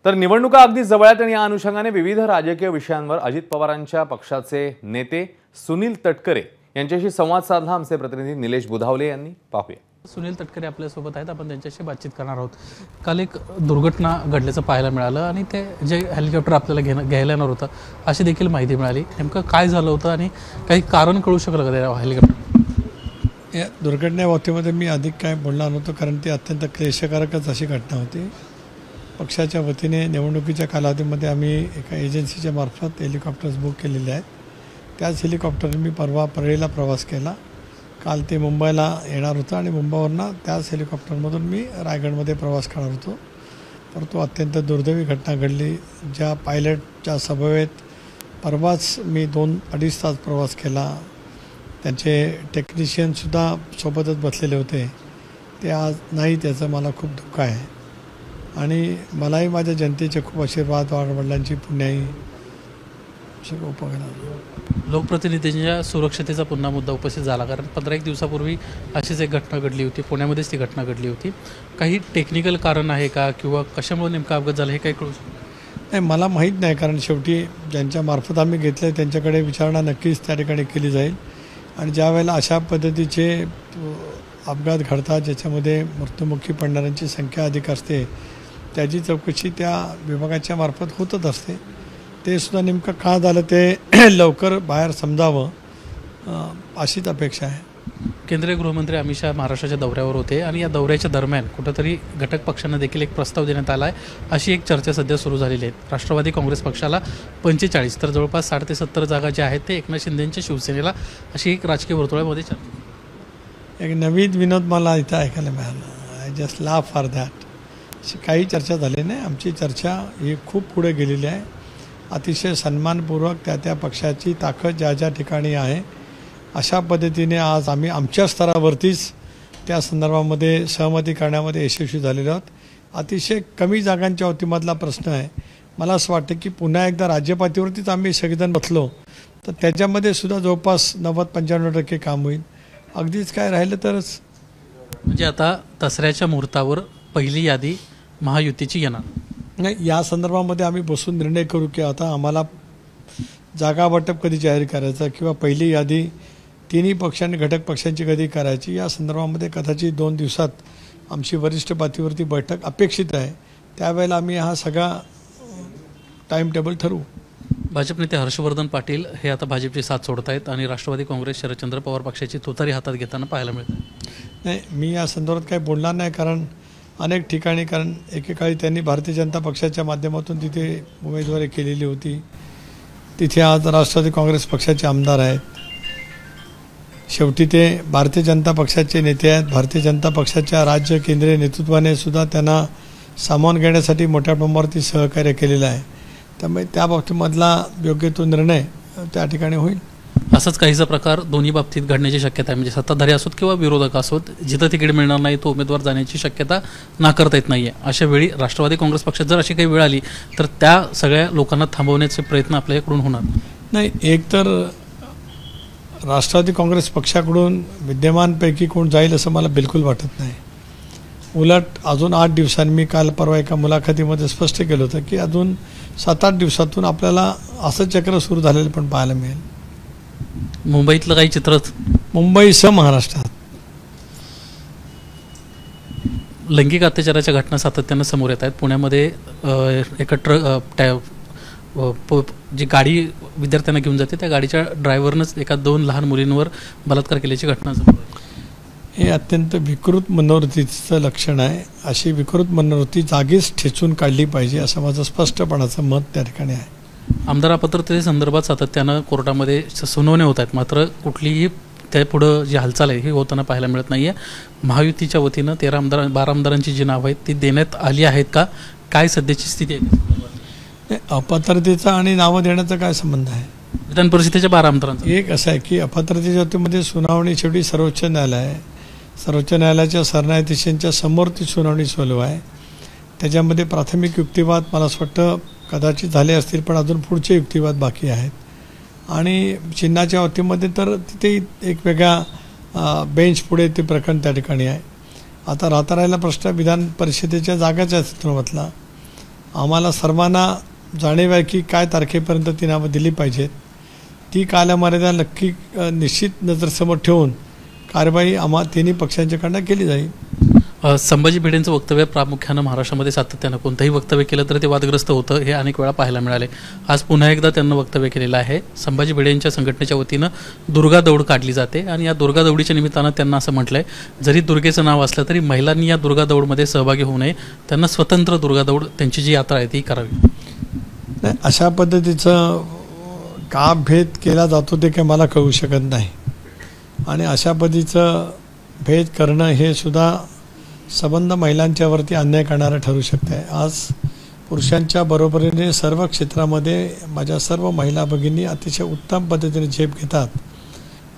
तर निवडणुका अगदी जवळ आहेत आणि या अनुषंगाने विविध राजकीय विषयांवर अजित पवारांच्या पक्षाचे नेते सुनील तटकरे यांच्याशी संवाद साधला आमचे प्रतिनिधी निलेश बुधावले यांनी. पाहूया. सुनील तटकरे आपल्या सोबत आहेत, आपण त्यांच्याशी बातचीत करणार आहोत. काल एक दुर्घटना घडल्याचं पाहायला मिळालं आणि ते जे हेलिकॉप्टर आपल्याला घ्यायला येणार होतं अशी देखील माहिती मिळाली. नेमकं काय झालं होतं आणि काही कारण कळू शकलं का त्या हेलिकॉप्टर? या दुर्घटनेबाबतीमध्ये मी अधिक काय बोलणार नव्हतो, कारण ती अत्यंत क्लेशकारकच अशी घटना होती. पक्षाच्या वतीने निवडणुकीच्या कालावधीमध्ये आम्ही एका एजन्सीच्या मार्फत हेलिकॉप्टर्स बुक केलेले आहेत. त्याच हेलिकॉप्टरने मी परवा परळीला प्रवास केला. काल ते मुंबईला येणार होतं आणि मुंबईवरनं त्याच हेलिकॉप्टरमधून मी रायगडमध्ये प्रवास करणार होतो. परंतु अत्यंत दुर्दैवी घटना घडली. ज्या पायलटच्या समवेत परवाच मी 2-2.5 तास प्रवास केला, त्यांचे टेक्निशियनसुद्धा सोबतच बसलेले होते, ते आज नाही, त्याचं मला खूप दुःख आहे. आणि मलाही माझ्या जनतेचे खूप आशीर्वाद, वडिलांची पुण्याई सगळं उपयोगाला. लोकप्रतिनिधींच्या सुरक्षतेचा पुन्हा मुद्दा उपस्थित झाला, कारण 15-1 दिवसापूर्वी अशीच एक घटना घडली होती, पुण्यामध्येच ती घटना घडली होती. काही टेक्निकल कारण आहे का किंवा कशामुळे नेमका अपघात झाला हे काही कळू शकतं? नाही, मला माहीत नाही, कारण शेवटी ज्यांच्या मार्फत आम्ही घेतलं आहे त्यांच्याकडे विचारणा नक्कीच त्या ठिकाणी केली जाईल. आणि ज्या वेळेला अशा पद्धतीचे अपघात घडतात ज्याच्यामध्ये मृत्युमुखी पडणाऱ्यांची संख्या अधिक असते, त्याची चौकशी त्या विभागाच्या मार्फत होतच असते. ते सुद्धा नेमकं का झालं ते लवकर बाहेर समजावं अशीच अपेक्षा आहे. केंद्रीय गृहमंत्री अमित शहा महाराष्ट्राच्या दौऱ्यावर होते आणि या दौऱ्याच्या दरम्यान कुठंतरी घटक पक्षांना देखील एक प्रस्ताव देण्यात आला आहे, अशी एक चर्चा सध्या सुरू झालेली आहे. राष्ट्रवादी काँग्रेस पक्षाला 45 तर जवळपास 60 ते 70 जागा ज्या आहेत ते एकनाथ शिंदेंच्या शिवसेनेला, अशी एक राजकीय वर्तुळामध्ये चर्चा. एक नवीन विनोद मला इथं ऐकायला मिळाला. I just laugh for that. अशी काही चर्चा झाली नाही. आमची चर्चा ही खूप पुढे गेलेली आहे. अतिशय सन्मानपूर्वक त्या पक्षाची ताकद ज्या ज्या ठिकाणी आहे अशा पद्धतीने आज आम्ही आमच्या स्तरावरतीच त्या संदर्भामध्ये सहमती करण्यामध्ये यशस्वी झालेलो आहोत. अतिशय कमी जागांच्या वतीमधला प्रश्न आहे. मला असं वाटतं की पुन्हा एकदा राज्यपातळीवरतीच आम्ही सगळेजण बसलो तर त्याच्यामध्ये सुद्धा जवळपास 90-95% काम होईल. अगदीच काय राहिलं तरच. म्हणजे आता दसऱ्याच्या मुहूर्तावर पहिली यादी महायुतीची येणार नाही, या संदर्भामध्ये आम्ही बसून निर्णय करू की आता आम्हाला जागा वाटप कधी जाहीर करायचं किंवा पहिली यादी तिन्ही पक्षांनी घटक पक्षांची कधी करायची, या संदर्भामध्ये कदाचित 2 दिवसात आमची वरिष्ठ पातळीवरती बैठक अपेक्षित आहे. त्यावेळेला आम्ही हा सगळा टाईम टेबल ठरवू. भाजप नेते हर्षवर्धन पाटील हे आता भाजपची साथ सोडत आहेत आणि राष्ट्रवादी काँग्रेस शरदचंद्र पवार पक्षाची तुतारी हातात घेताना पाहायला मिळतं. नाही, मी या संदर्भात काही बोलणार नाही, कारण अनेक ठिकाणी, कारण एकेकाळी त्यांनी भारतीय जनता पक्षाच्या माध्यमातून तिथे उमेदवारी केलेली होती. तिथे आज राष्ट्रवादी काँग्रेस पक्षाचे आमदार आहेत. शेवटी ते भारतीय जनता पक्षाचे नेते आहेत. भारतीय जनता पक्षाच्या राज्य केंद्रीय नेतृत्वाने सुद्धा त्यांना सामावून घेण्यासाठी मोठ्या प्रमाणावरती सहकार्य केलेलं आहे. त्यामुळे त्या बाबतीमधला योग्य तो निर्णय त्या ठिकाणी होईल. असंच काहीचा प्रकार दोन्ही बाबतीत घडण्याची शक्यता आहे. म्हणजे सत्ताधारी असोत किंवा विरोधक असोत, जिथं तिकीट मिळणार नाही तो उमेदवार जाण्याची शक्यता नाकारता येत नाही आहे. अशा वेळी राष्ट्रवादी काँग्रेस पक्षात जर अशी काही वेळ आली तर त्या सगळ्या लोकांना थांबवण्याचे प्रयत्न आपल्याकडून होणार नाही. एक तर राष्ट्रवादी काँग्रेस पक्षाकडून विद्यमानपैकी कोण जाईल असं मला बिलकुल वाटत नाही. उलट अजून 8 दिवसांनी, मी काल परवा एका मुलाखतीमध्ये स्पष्ट केलं होतं की अजून 7-8 दिवसातून आपल्याला असं चक्र सुरू झालेलं पण पाहायला मिळेल. मुंबईतलं काही चित्र, मुंबईसह महाराष्ट्रात लैंगिक अत्याचाराच्या घटना सातत्यानं समोर येत आहेत. पुण्यामध्ये एका जी गाडी विद्यार्थ्यांना घेऊन जाते त्या गाडीच्या ड्रायव्हरनंच एका 2 लहान मुलींवर बलात्कार केल्याची घटना समोर आहे. हे अत्यंत विकृत मनोवृत्तीचं लक्षण आहे. अशी विकृत मनोवृत्ती जागीच ठेचून काढली पाहिजे असं माझं स्पष्टपणाचं मत त्या ठिकाणी आहे. आमदार अपात्रतेसंदर्भात सातत्यानं कोर्टामध्ये सुनावण्या होत आहेत, मात्र कुठलीही त्या पुढं जी हालचाल आहे ही होताना पाहायला मिळत नाही आहे. महायुतीच्या वतीनं 12 आमदारांची जी नावं आहेत ती देण्यात आली आहेत का? काय सध्याची स्थिती आहे? अपात्रतेचा आणि नावं देण्याचा काय संबंध आहे? विधान परिषदेच्या 12 आमदारांचा एक असं आहे की अपात्रतेच्या वतीमध्ये सुनावणी शेवटी सर्वोच्च न्यायालय आहे. सर्वोच्च न्यायालयाच्या सरन्यायाधीशांच्या समोर ती सुनावणी चालू आहे. त्याच्यामध्ये प्राथमिक युक्तिवाद मला असं वाटतं कदाचित झाले असतील, पण अजून पुढचे युक्तिवाद बाकी आहेत. आणि चिन्हाच्या वतीमध्ये तर तिथे एक वेगळ्या बेंच पुढे ते प्रकरण त्या ठिकाणी आहे. आता राहिला प्रश्न विधान परिषदेच्या जागाच्या संदर्भातला. आम्हाला सर्वांना जाणीव आहे की काय तारखेपर्यंत ती नावं दिली पाहिजेत. ती कालमर्यादा नक्की निश्चित नजरेसमोर ठेवून कारवाई तिन्ही पक्षांच्याकडनं केली जाईल. संभाजी भिडेंचं वक्तव्य प्रामुख्यानं महाराष्ट्रामध्ये सातत्यानं कोणतंही वक्तव्य केलं तर ते वादग्रस्त होतं, हे अनेक वेळा पाहायला मिळाले. आज पुन्हा एकदा त्यांनी वक्तव्य केलेलं आहे. संभाजी भिडेंच्या संघटनेच्या वतीनं दुर्गा दौड काढली जाते आणि या दुर्गा दौडीच्या निमित्तानं त्यांना असं म्हटलंय, जरी दुर्गेचं नाव असलं तरी महिलांनी या दुर्गा दौडमध्ये सहभागी होऊ नये, त्यांना स्वतंत्र दुर्गा दौड त्यांची जी यात्रा आहे ती करावी. नाही, अशा पद्धतीचं का भेद केला जातो ते काही मला कळू शकत नाही. आणि अशा पद्धतीचं भेद करणं हे सुद्धा संबंध महिलांच्यावरती अन्याय करणारं ठरू शकते. आज पुरुषांच्या बरोबरीने सर्व क्षेत्रामध्ये माझ्या सर्व महिला भगिनी अतिशय उत्तम पद्धतीने झेप घेतात.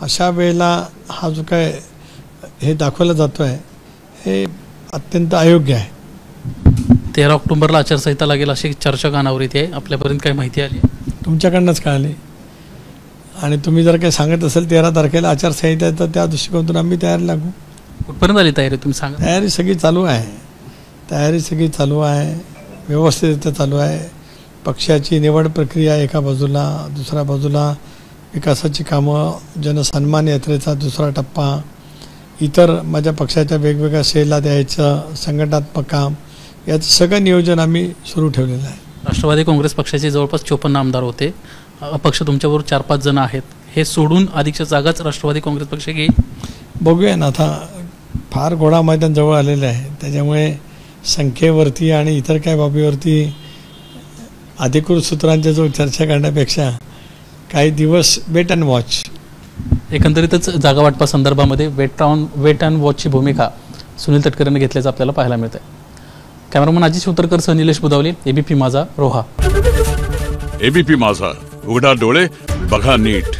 अशा वेळेला हा जो काय हे दाखवला जातो आहे हे अत्यंत अयोग्य आहे. 13 ऑक्टोबरला आचारसंहिता लागेल अशी चर्चा कानावर येते. आपल्यापर्यंत काही माहिती आली? तुमच्याकडनंच कळाली. आणि तुम्ही जर काही सांगत असेल 13 तारखेला आचारसंहिता तर त्या दृष्टिकोनातून आम्ही तयारी लागू. कुठपर्यंत आली तयारी तुम्ही सांगा? तयारी सगळी चालू आहे. व्यवस्थित चालू आहे. पक्षाची निवड प्रक्रिया एका बाजूला, दुसऱ्या बाजूला विकासाची कामं, जनसन्मान यात्रेचा दुसरा टप्पा, इतर माझ्या पक्षाच्या वेगवेगळ्या सेलला द्यायचं संघटनात्मक काम, याचं सगळं नियोजन आम्ही सुरू ठेवलेलं आहे. राष्ट्रवादी काँग्रेस पक्षाचे जवळपास 54 आमदार होते. अपक्ष तुमच्याबरोबर 4-5 जण आहेत. हे सोडून अधिकच्या जागाच राष्ट्रवादी काँग्रेस पक्ष घेईल. बघूया ना, आता फार घोडा मैदान जवळ आलेलं आहे. त्याच्यामुळे संख्येवरती आणि इतर काय बाबीवरती अधिकृत सूत्रांच्या जो चर्चा करण्यापेक्षा काही दिवस वेट अँड वॉच. एकंदरीतच जागा वाटपासंदर्भामध्ये वेट अँड वॉचची भूमिका सुनील तटकरेंनी घेतल्याचं आपल्याला पाहायला मिळतं. कॅमेरामन अजित शिवतरकर सह निलेश बुधावले, एबीपी माझा, रोहा. एबीपी माझा, उघडा डोळे बघा नीट.